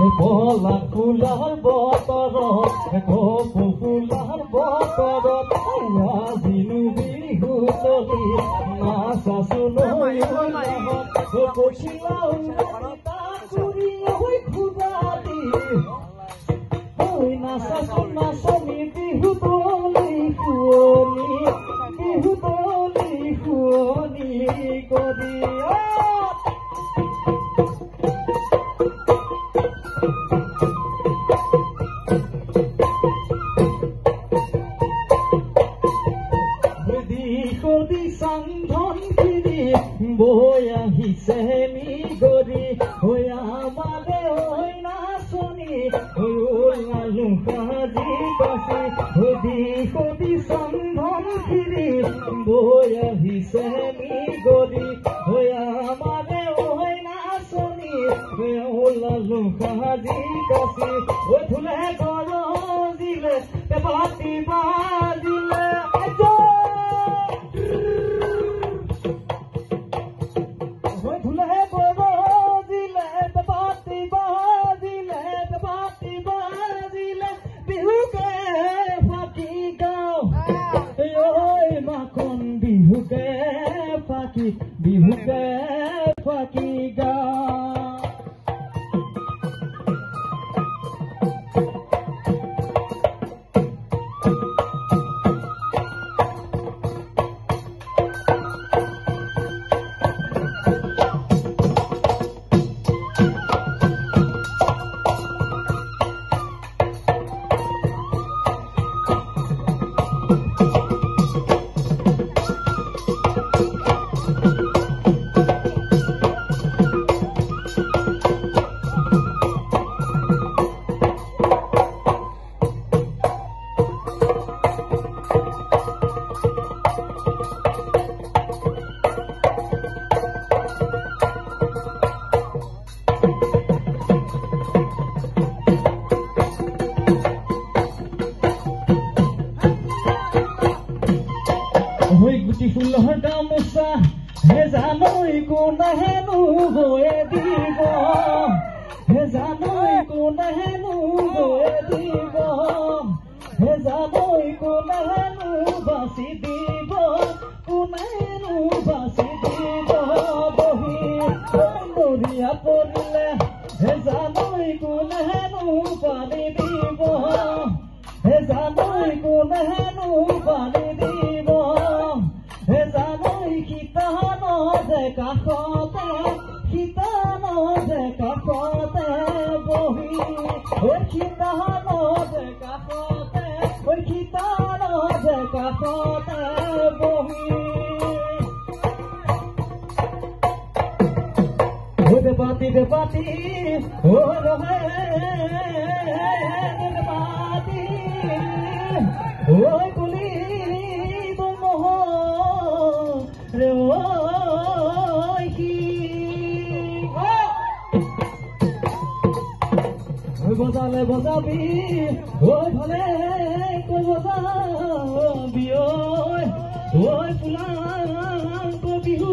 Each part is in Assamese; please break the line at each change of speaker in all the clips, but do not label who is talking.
পলা ফুলাৰ বতৰত কপৌ ফুলাৰ বতৰত আজিনো বিহু চলি নাচাছো কৈছিলাও চুৰি হৈ খুদালি নাচাছো নাচনি বিহু তলি শুৱনি কৰি চাংধন ফিৰি বৈ আহিছে নিগৰি হৈ আমাৰে হৈ নাচনি ওলালো সাজি কাচি সদি চাংধন ফিৰি বৈ আহিছে নিগৰি হৈ আমাৰে হৈ নাচনি ওলালো সাজি কাচি ধুলে গৰজিলে পাতি বাজিলে বিহুকে ফাকি গা ফুলৰ গামোচা হে জানৈ কোনেহেনো বয়ে দিব হে জানৈ কোনেহেনো বয়ে দিব হে জানৈ কোনেহেনো বাচি দিব কোনেহেনো বাচি দিব বহি নৰিয়া পৰিলে হে জানৈ কোনেহেনো পানী দিব হে জানৈ কোনেহেনো পানী দিব সীতানদে কাষতে বহি সীতানদে কাষতে বহি পাতি পাতি পাতি কুলি মহ ৰে বজালে বজাবি ভালে বজাবি ফুলাংক বিহু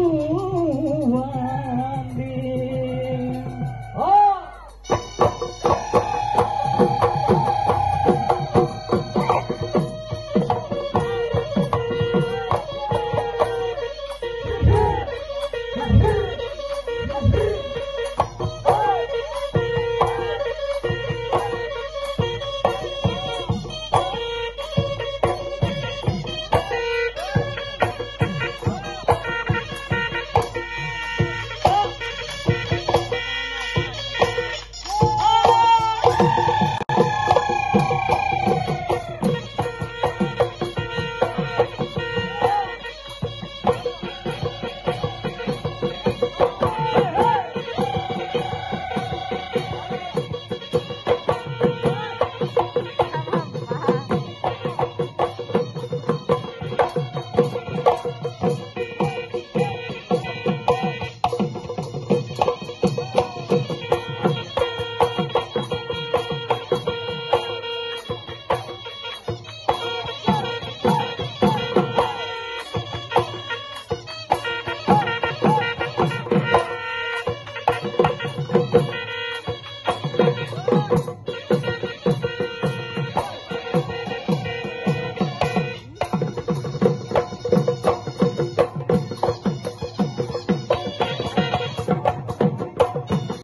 ও